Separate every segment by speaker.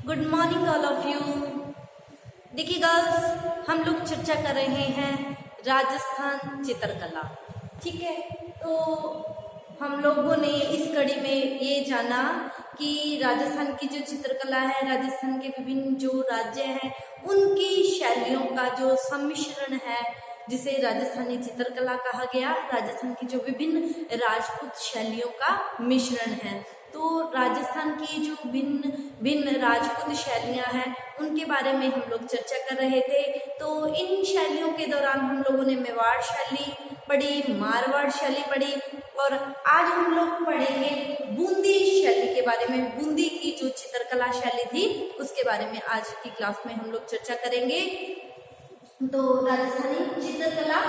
Speaker 1: Good morning all of you. देखिए girls, हम लोग चर्चा कर रहे हैं राजस्थान चित्रकला। ठीक है, तो हम लोगों ने इस कड़ी में ये जाना कि राजस्थान की जो चित्रकला है, राजस्थान के विभिन्न जो राज्य हैं उनकी शैलियों का जो सम्मिश्रण है जिसे राजस्थानी चित्रकला कहा गया। राजस्थान की जो विभिन्न राजपूत शैलियों का मिश्रण है। तो राजस्थान की जो भिन्न भिन्न राजपूत शैलियां हैं उनके बारे में हम लोग चर्चा कर रहे थे। तो इन शैलियों के दौरान हम लोगों ने मेवाड़ शैली पढ़ी, मारवाड़ शैली पढ़ी और आज हम लोग पढ़ेंगे बूंदी शैली के बारे में। बूंदी की जो चित्रकला शैली थी उसके बारे में आज की क्लास में हम लोग चर्चा करेंगे। तो राजस्थानी चित्रकला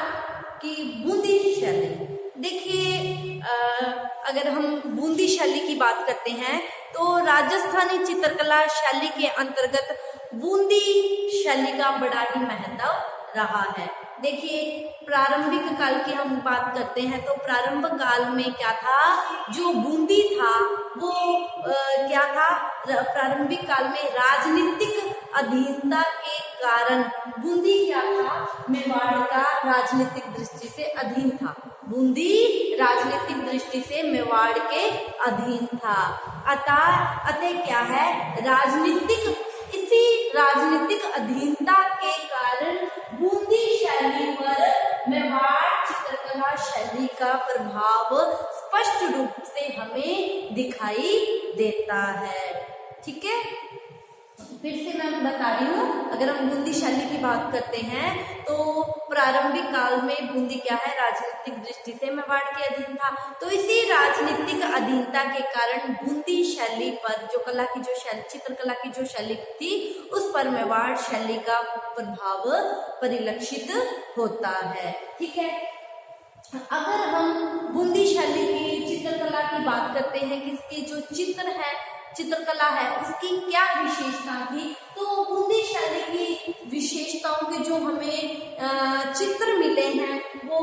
Speaker 1: की बूंदी शैली, देखिए अगर हम बूंदी शैली की बात करते हैं तो राजस्थानी चित्रकला शैली के अंतर्गत बूंदी शैली का बड़ा ही महत्व रहा है। देखिए प्रारंभिक काल की हम बात करते हैं तो प्रारंभ काल में क्या था, जो बूंदी था वो क्या था, प्रारंभिक काल में राजनीतिक अधीनता के कारण बूंदी क्या था, मेवाड़ का राजनीतिक दृष्टि से अधीन था। बूंदी राजनीतिक दृष्टि से मेवाड़ के अधीन था। अतः क्या है, इसी राजनीतिक अधीनता के कारण बूंदी शैली पर मेवाड़ चित्रकला शैली का प्रभाव स्पष्ट रूप से हमें दिखाई देता है। ठीक है, फिर से मैं बता रही हूँ, अगर हम बूंदी शैली की बात करते हैं तो प्रारंभिक काल में बूंदी क्या है, राजनीतिक दृष्टि से मेवाड़ के अधीन था। तो इसी राजनीतिक अधीनता के कारण बूंदी शैली पर जो कला की जो शैली, चित्रकला की जो शैली थी उस पर मेवाड़ शैली का प्रभाव परिलक्षित होता है। ठीक है, अगर हम बूंदी शैली की चित्रकला की बात करते हैं कि इसकी जो चित्रकला है उसकी क्या विशेषता थी, तो बूंदी शैली की विशेषताओं के जो हमें चित्र मिले हैं वो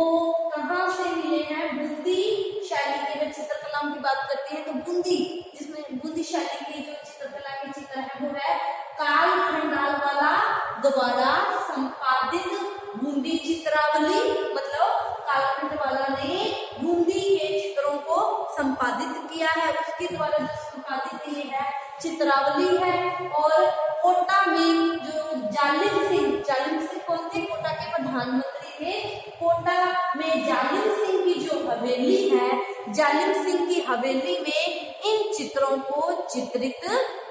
Speaker 1: कहाँ से मिले हैं। बूंदी शैली के चित्रकलाओं की बात करते हैं तो जिसमें बूंदी शैली की जो चित्रकला के चित्र है वो है काल खंडालवाला द्वारा संपादित बूंदी चित्रावली। मतलब कालखंडवाला ने बूंदी के चित्रों को संपादित किया है, उसके द्वारा जो संपादित ये है चित्रावली है। और कोटा में जो जालिम सिंह कौन थे, कोटा के प्रधानमंत्री थे। कोटा में जालिम सिंह की जो हवेली है, जालिम सिंह की हवेली में इन चित्रों को चित्रित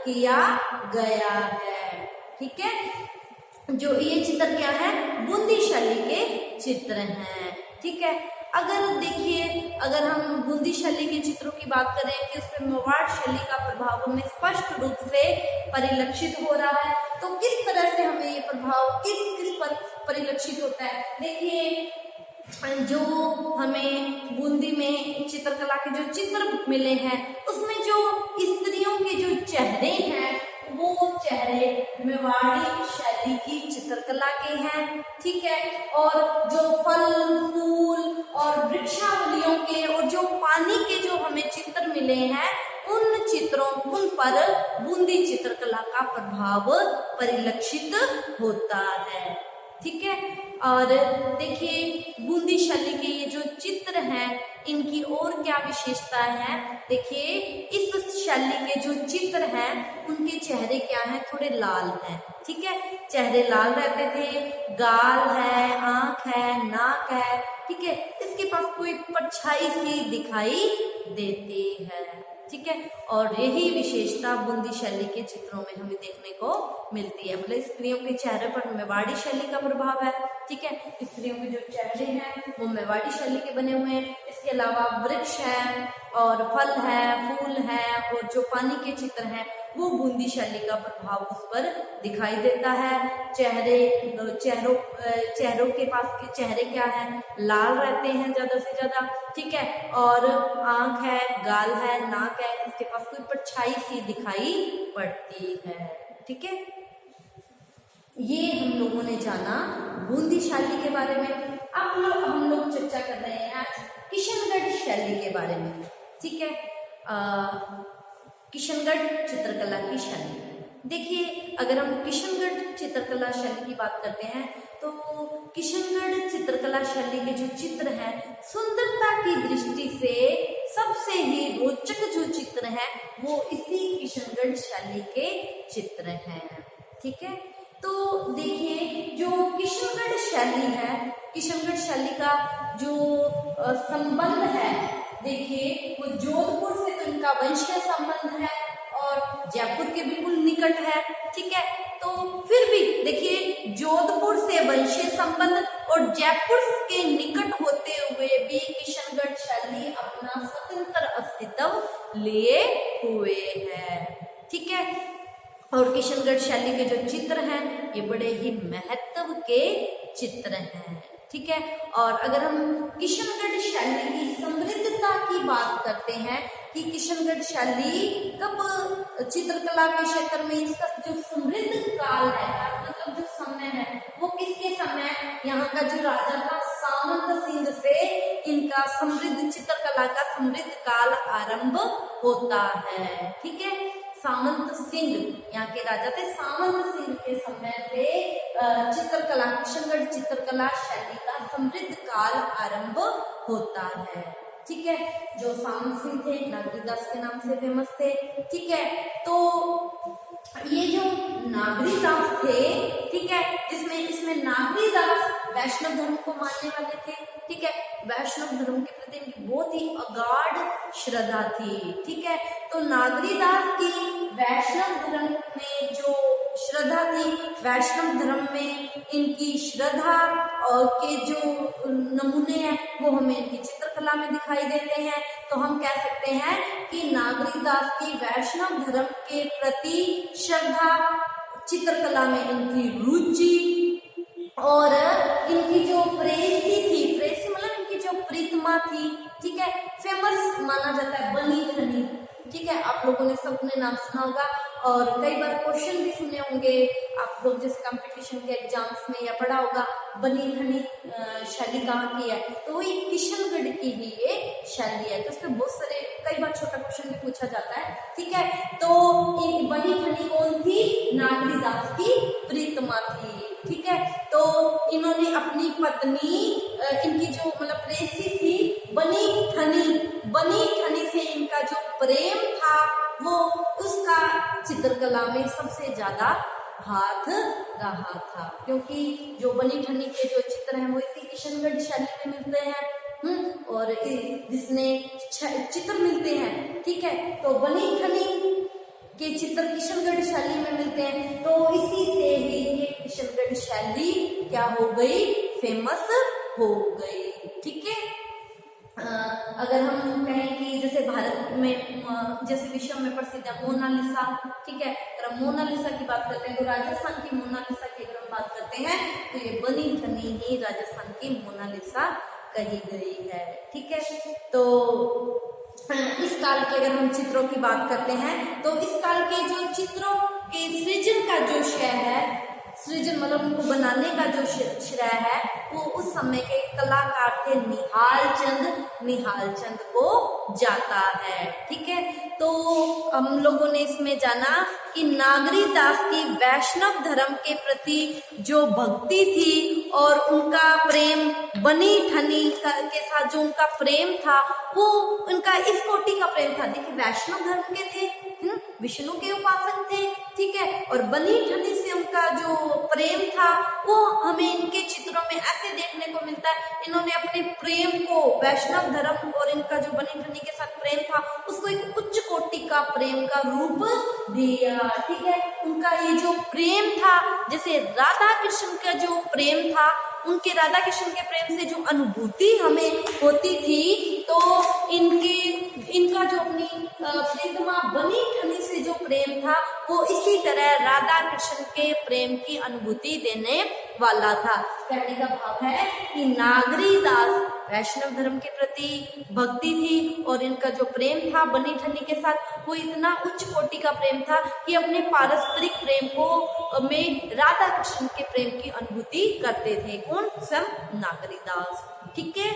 Speaker 1: किया गया है। ठीक है, जो ये चित्र क्या है, बूंदी शैली के चित्र हैं। ठीक है, अगर देखिए, अगर हम बूंदी शैली के चित्रों की बात करें कि उसमें मेवाड़ शैली का प्रभाव हमें स्पष्ट रूप से परिलक्षित हो रहा है, तो किस तरह से हमें ये प्रभाव किस पर परिलक्षित होता है। देखिए, जो हमें बूंदी में चित्रकला के जो चित्र मिले हैं उसमें जो स्त्रियों के जो चेहरे हैं वो चेहरे मेवाड़ी शैली की चित्रकला के हैं। ठीक है, और जो फल फूल और वृक्षावलियों के और जो पानी के जो हमें चित्र मिले हैं उन पर बूंदी चित्रकला का प्रभाव परिलक्षित होता है। ठीक है, और देखिए बूंदी शैली के ये जो चित्र हैं इनकी और क्या विशेषता है। देखिए इस शैली के जो चित्र हैं उनके चेहरे क्या हैं, थोड़े लाल हैं। ठीक है, चेहरे लाल रहते थे, गाल है, आंख है, नाक है। ठीक है, इसके पास कोई परछाई सी दिखाई देती है। ठीक है, और यही विशेषता बूंदी शैली के चित्रों में हमें देखने को मिलती है। मतलब स्त्रियों के चेहरे पर मेवाड़ी शैली का प्रभाव है। ठीक है, स्त्रियों के जो चेहरे हैं वो मेवाड़ी शैली के बने हुए हैं। इसके अलावा वृक्ष है और फल है, फूल है और जो पानी के चित्र हैं वो बूंदी शैली का प्रभाव उस पर दिखाई देता है। चेहरों के पास के चेहरे क्या है, लाल रहते हैं ज्यादा से ज्यादा। ठीक है, और आंख है, गाल है, नाक है, इसके पास कोई परछाई सी दिखाई पड़ती है। ठीक है, ये हम लोगों ने जाना बूंदी शैली के बारे में। अब हम लोग चर्चा कर रहे हैं आज किशनगढ़ शैली के बारे में। ठीक है, किशनगढ़ चित्रकला की शैली। देखिए, अगर हम किशनगढ़ चित्रकला शैली की बात करते हैं तो किशनगढ़ चित्रकला शैली के जो चित्र हैं, सुंदरता की दृष्टि से सबसे ही रोचक जो चित्र हैं वो इसी किशनगढ़ शैली के चित्र हैं। ठीक है, तो देखिए जो किशनगढ़ शैली है, किशनगढ़ शैली का जो संबंध है, देखिए वो जोधपुर से तो इनका वंशीय संबंध है और जयपुर के बिल्कुल निकट है। ठीक है, तो फिर भी देखिए जोधपुर से वंशीय संबंध और जयपुर के निकट होते हुए भी किशनगढ़ शैली अपना स्वतंत्र अस्तित्व लिए हुए है। ठीक है, और किशनगढ़ शैली के जो चित्र हैं ये बड़े ही महत्व के चित्र हैं। ठीक है, और अगर हम किशनगढ़ शैली की समृद्धता की बात करते हैं कि किशनगढ़ शैली कब चित्रकला के क्षेत्र में इसका जो समृद्ध काल है, मतलब जो समय है वो किसके समय, यहाँ का जो राजा था सामंत सिंह से इनका समृद्ध चित्रकला का समृद्ध काल आरंभ होता है। ठीक है, सामंत सिंह यहाँ के राजा थे, सामंत सिंह के समय से चित्रकला, किशनगढ़ चित्रकला शैली का समृद्ध काल आरंभ होता है। ठीक है, जो सामंत सिंह थे नागरीदास के नाम से फेमस थे। ठीक है, तो ये जो नागरीदास थे, ठीक है, इसमें नागरीदास वैष्णव धर्म को मानने वाले थे। ठीक है, वैष्णव धर्म के प्रति इनकी बहुत ही अगाध श्रद्धा थी। ठीक है, तो नागरीदास की वैष्णव धर्म में जो श्रद्धा थी, वैष्णव धर्म में इनकी श्रद्धा के जो नमूने हैं वो हमें इनकी चित्रकला में दिखाई देते हैं। तो हम कह सकते हैं कि नागरीदास की वैष्णव धर्म के प्रति श्रद्धा, चित्रकला में इनकी रुचि और इनकी जो प्रेयसी थी, प्रेयसी मतलब इनकी जो प्रीतमा थी, ठीक है, फेमस माना जाता है बनी ठनी। ठीक है, आप लोगों ने सबने नाम सुना होगा और कई बार क्वेश्चन भी सुने होंगे आप लोग, जैसे कंपटीशन के एग्जाम्स में, या पढ़ा होगा बनी ठनी शैली कहाँ की है, तो वही किशनगढ़ की ही ये शैली है। तो उसमें बहुत सारे कई बार छोटा क्वेश्चन भी पूछा जाता है। ठीक है, तो बनी ठनी कौन थी, नागरीदास की प्रीतमा थी। ठीक है, तो इन्होंने अपनी पत्नी, इनकी जो मतलब प्रेयसी थी बनी ठनी से इनका जो प्रेम था वो उसका चित्रकला में सबसे ज्यादा हाथ रहा था, क्योंकि जो बनी ठनी के जो चित्र हैं वो इसी किशनगढ़ शैली में मिलते हैं। और जिसमें चित्र मिलते हैं, ठीक है, तो बनी ठनी के चित्र किशनगढ़ शैली में मिलते हैं। तो इसी से ही ये किशनगढ़ शैली क्या हो गई, फेमस हो गई। ठीक है, अगर हम कहें कि जैसे भारत में, जैसे विश्व में प्रसिद्ध है मोनालिसा। ठीक है, अगर हम मोनालिसा की बात करते हैं तो राजस्थान की मोनालिसा की अगर हम बात करते हैं तो ये बनी ठनी ही राजस्थान की मोनालिसा कही गई है। ठीक है, तो इस काल के अगर हम चित्रों की बात करते हैं तो इस काल के जो चित्रों के सृजन का जो श्रेय है, सृजन मतलब उनको बनाने का जो श्रेय है वो उस समय के कलाकार थे निहाल चंद को जाता है। ठीक है, तो हम लोगों ने इसमें जाना कि नागरीदास की वैष्णव धर्म के प्रति जो भक्ति थी और उनका प्रेम बनी ठनी के साथ जो उनका प्रेम था वो उनका इस कोटि का प्रेम था। देखिए, वैष्णव धर्म के थे, विष्णु के उपासक थे। ठीक है, और बनी ठनी से उनका जो प्रेम था वो हमें इनके चित्रों में ऐसे देखने को मिलता है। इन्होंने अपने प्रेम को, वैष्णव धर्म और इनका जो बनी ठनी के साथ प्रेम था उसको एक उच्च कोटि का प्रेम का रूप दिया। ठीक है, उनका ये जो प्रेम था, जैसे राधा कृष्ण का जो प्रेम था, उनके राधा कृष्ण के प्रेम से जो अनुभूति हमें होती थी, तो इनका जो अपनी प्रीतमा बनी ठनी से जो प्रेम था वो इसी तरह राधा कृष्ण के प्रेम की अनुभूति देने वाला था। कहने का भाव है कि नागरीदास वैष्णव धर्म के प्रति भक्ति थी और इनका जो प्रेम था बनी ठनी के साथ वो इतना उच्च कोटि का प्रेम था कि अपने पारस्परिक प्रेम को में राधा कृष्ण के प्रेम की अनुभूति करते थे। कौन? स्वयं नागरीदास। ठीक है,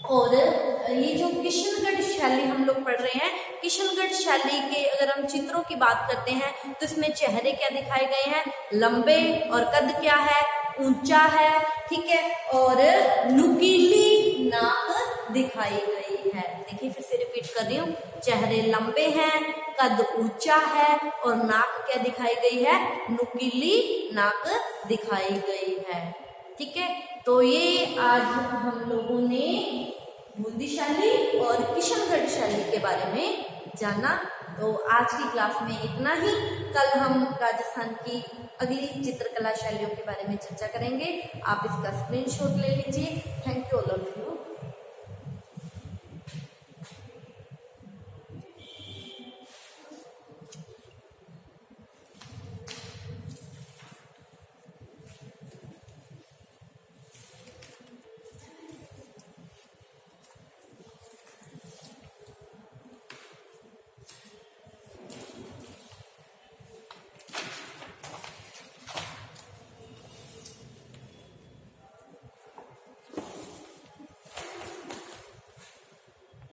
Speaker 1: और ये जो किशनगढ़ शैली हम लोग पढ़ रहे हैं, किशनगढ़ शैली के अगर हम चित्रों की बात करते हैं तो इसमें चेहरे क्या दिखाए गए हैं, लंबे, और कद क्या है, ऊंचा है, ठीक है, और नुकीली नाक दिखाई गई है। देखिए फिर से रिपीट कर रही हूँ, चेहरे लंबे हैं, कद ऊंचा है, और नाक क्या दिखाई गई है, नुकीली नाक दिखाई गई है। ठीक है, तो ये आज हम लोगों ने बूंदी शैली और किशनगढ़ शैली के बारे में जाना। तो आज की क्लास में इतना ही। कल हम राजस्थान की अगली चित्रकला शैलियों के बारे में चर्चा करेंगे। आप इसका स्क्रीनशॉट ले लीजिए। Thank you all of you.